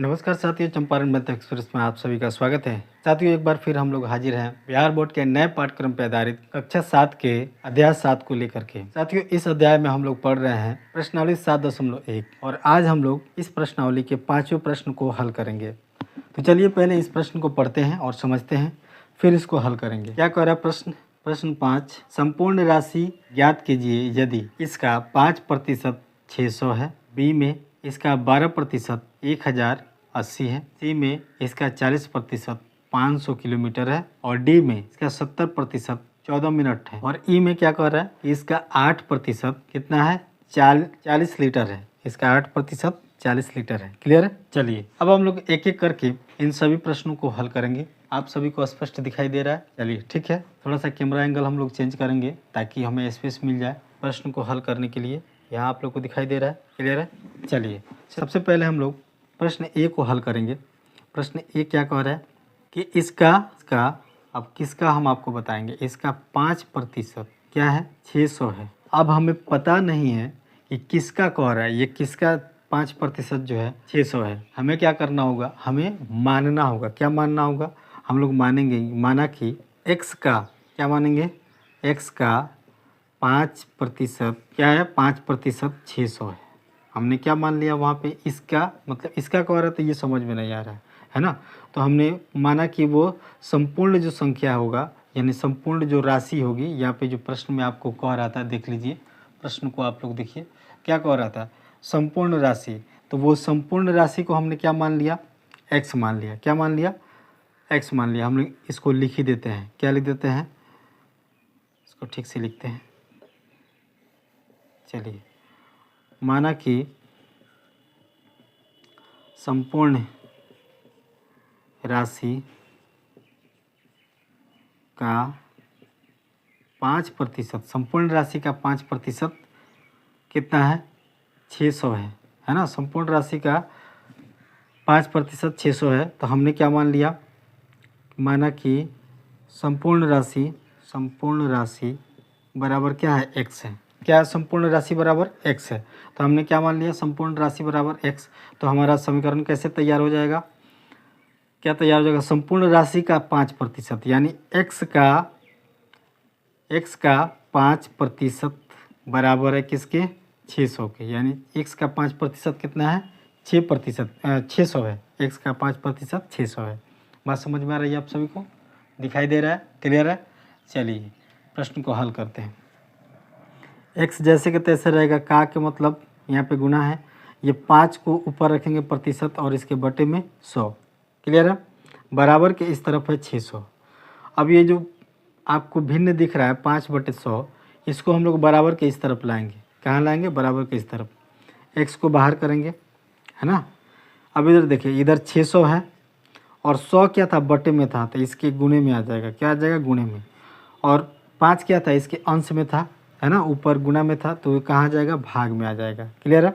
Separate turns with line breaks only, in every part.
नमस्कार साथियों, Champaran math express में आप सभी का स्वागत है। साथियों, एक बार फिर हम लोग हाजिर हैं बिहार बोर्ड के नए पाठ्यक्रम पर आधारित कक्षा 7 के अध्याय 7 को लेकर के। साथियों, इस अध्याय में हम लोग पढ़ रहे हैं प्रश्नावली 7.1 और आज हम लोग इस प्रश्नावली के 5वें प्रश्न को हल करेंगे। तो चलिए पहले इस प्रश्न को पढ़ते हैं और समझते हैं, फिर इसको हल करेंगे। क्या कह रहा है प्रश्न 5, संपूर्ण राशि ज्ञात कीजिए यदि इसका 5% 600 है, बी में इसका 12% 1080 है, सी में इसका 40% 500 किलोमीटर है और डी में इसका 70% 14 मिनट है। और ई में क्या कह रहा है, इसका 8% कितना है, 40 लीटर है। इसका 8% 40 लीटर है। क्लियर है। चलिए अब हम लोग एक एक करके इन सभी प्रश्नों को हल करेंगे। आप सभी को स्पष्ट दिखाई दे रहा है। चलिए ठीक है, थोड़ा सा कैमरा एंगल हम लोग चेंज करेंगे ताकि हमें स्पेस मिल जाए प्रश्न को हल करने के लिए। यहाँ आप लोग को दिखाई दे रहा है। क्लियर है। चलिए सबसे पहले हम लोग प्रश्न ए को हल करेंगे। प्रश्न ए क्या कह रहा है कि इसका अब किसका हम आपको बताएंगे। इसका 5% क्या है, 600 है। अब हमें पता नहीं है कि किसका कह रहा है, ये किसका 5% जो है 600 है। हमें क्या करना होगा, हमें मानना होगा। क्या मानना होगा, हम लोग मानेंगे, माना कि x का क्या मानेंगे, x का 5% क्या है, 5% 600 है। हमने क्या मान लिया वहाँ पे, इसका मतलब इसका कह रहा है तो ये समझ में नहीं आ रहा है ना। तो हमने माना कि वो संपूर्ण जो संख्या होगा यानी संपूर्ण जो राशि होगी। यहाँ पे जो प्रश्न में आपको कह रहा था, देख लीजिए प्रश्न को आप लोग देखिए क्या कह रहा था, संपूर्ण राशि। तो वो संपूर्ण राशि को हमने क्या मान लिया, x मान लिया। क्या मान लिया, x मान लिया। हम लोग इसको लिख ही देते हैं। क्या लिख देते हैं, इसको ठीक से लिखते हैं। चलिए, माना कि संपूर्ण राशि का 5%, संपूर्ण राशि का 5% कितना है, 600 है ना। संपूर्ण राशि का 5% 600 है। तो हमने क्या मान लिया, माना कि संपूर्ण राशि बराबर क्या है, x है। क्या संपूर्ण राशि बराबर x है। तो हमने क्या मान लिया, संपूर्ण राशि बराबर x। तो हमारा समीकरण कैसे तैयार हो जाएगा, क्या तैयार हो जाएगा, संपूर्ण राशि का 5% यानी x का 5% बराबर है किसके, 600 के। यानी x का 5% कितना है, 600 है। x का 5% 600 है। बात समझ में आ रही है आप सभी को, दिखाई दे रहा है, क्लियर है। चलिए प्रश्न को हल करते हैं। x जैसे कि तैसे रहेगा, का के मतलब यहाँ पे गुना है। ये 5 को ऊपर रखेंगे प्रतिशत और इसके बटे में 100। क्लियर है। बराबर के इस तरफ है 600। अब ये जो आपको भिन्न दिख रहा है 5/100, इसको हम लोग बराबर के इस तरफ लाएंगे। कहाँ लाएंगे, बराबर के इस तरफ। x को बाहर करेंगे, है ना। अब इधर देखिए, इधर 600 है और 100 क्या था, बटे में था, तो इसके गुणे में आ जाएगा। क्या आ जाएगा, गुणे में। और 5 क्या था, इसके अंश में था, है ना, ऊपर गुना में था, तो कहाँ आ जाएगा, भाग में आ जाएगा। क्लियर है।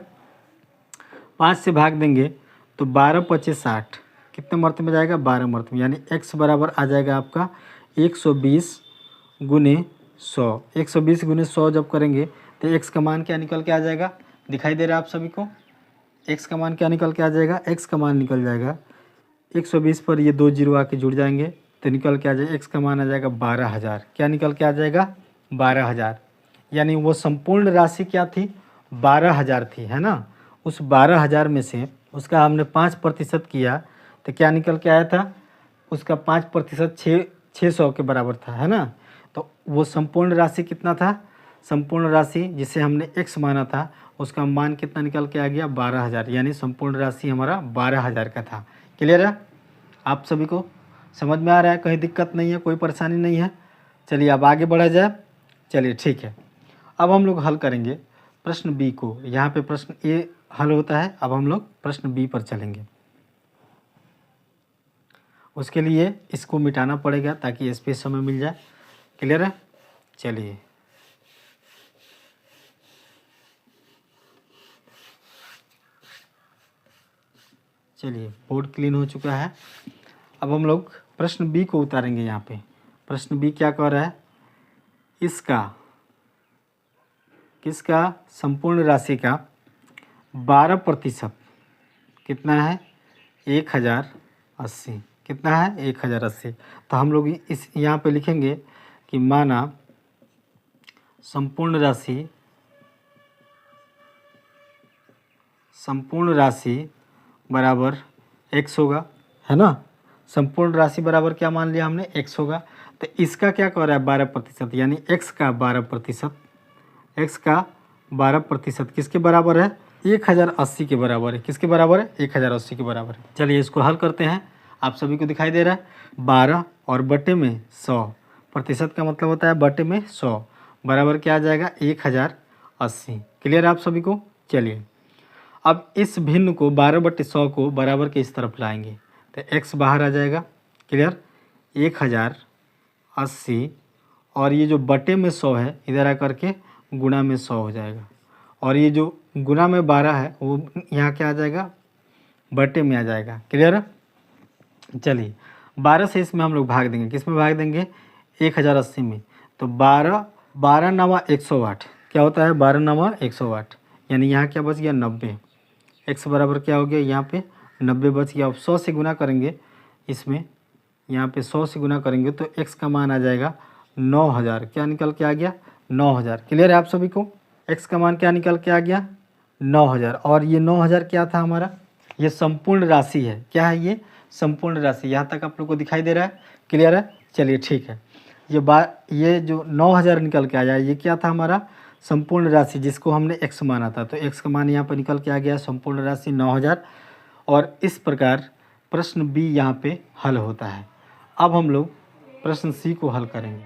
5 से भाग देंगे तो 12×5 = 60। कितने मर्त में जाएगा, 12 मर्त में। यानी x बराबर आ जाएगा आपका 120 गुने 100। 120 गुने 100 जब करेंगे तो x का मान क्या निकल के आ जाएगा, दिखाई दे रहा है आप सभी को। x का मान क्या निकल के आ जाएगा, x का मान निकल जाएगा 120 पर ये 2 जीरो आके जुड़ जाएंगे तो निकल के आ जाएगा, x का मान आ जाएगा 12,000। क्या निकल के आ जाएगा, 12,000। यानी वो संपूर्ण राशि क्या थी, 12,000 थी, है ना। उस 12,000 में से उसका हमने 5% किया तो क्या निकल के आया था, उसका 5% 600 के बराबर था, है ना। तो वो संपूर्ण राशि कितना था, संपूर्ण राशि जिसे हमने x माना था उसका मान कितना निकल के आ गया, 12,000। यानी संपूर्ण राशि हमारा 12,000 का था। क्लियर है, आप सभी को समझ में आ रहा है, कहीं दिक्कत नहीं है, कोई परेशानी नहीं है। चलिए अब आगे बढ़ा जाए। चलिए ठीक है, अब हम लोग हल करेंगे प्रश्न बी को। यहाँ पे प्रश्न ए हल होता है, अब हम लोग प्रश्न बी पर चलेंगे। उसके लिए इसको मिटाना पड़ेगा ताकि स्पेस हमें मिल जाए। क्लियर है। चलिए बोर्ड क्लीन हो चुका है। अब हम लोग प्रश्न बी को उतारेंगे। यहाँ पे प्रश्न बी क्या कह रहा है, किसका संपूर्ण राशि का 12% कितना है, 1080 कितना है 1080। तो हम लोग इस यहाँ पे लिखेंगे कि माना संपूर्ण राशि बराबर x होगा, है ना। संपूर्ण राशि बराबर क्या मान लिया हमने x होगा। तो इसका क्या कह रहा है 12%, यानी x का 12%, x का 12% किसके बराबर है 1080 के बराबर है। किसके बराबर है 1080 के बराबर है। चलिए इसको हल करते हैं। आप सभी को दिखाई दे रहा है 12 और बटे में 100, प्रतिशत का मतलब होता है बटे में 100, बराबर क्या आ जाएगा 1080। क्लियर है आप सभी को। चलिए अब इस भिन्न को 12/100 को बराबर के इस तरफ लाएंगे तो x बाहर आ जाएगा। क्लियर 1080 और ये जो बटे में 100 है इधर आकर के गुणा में 100 हो जाएगा, और ये जो गुणा में 12 है वो यहाँ क्या आ जाएगा बटे में आ जाएगा। क्लियर है। चलिए 12 से इसमें हम लोग भाग देंगे, किस में भाग देंगे 1080 में। तो 12 नवा 108 क्या होता है 12 नवा 108, यानी यहाँ क्या बच गया 90। x बराबर क्या हो गया यहाँ पे 90 बच गया। अब 100 से गुना करेंगे इसमें, यहाँ पे 100 से गुना करेंगे तो x का मान आ जाएगा 9000। क्या निकल के आ गया 9000। क्लियर है आप सभी को। x का मान क्या निकल के आ गया 9000। और ये 9000 क्या था हमारा, ये संपूर्ण राशि है। क्या है ये संपूर्ण राशि। यहाँ तक आप लोग को दिखाई दे रहा है। क्लियर है। चलिए ठीक है। ये जो 9000 निकल के आया ये क्या था हमारा संपूर्ण राशि, जिसको हमने x माना था। तो x का मान यहाँ पर निकल के आ गया संपूर्ण राशि 9000। और इस प्रकार प्रश्न B यहाँ पे हल होता है। अब हम लोग प्रश्न C को हल करेंगे।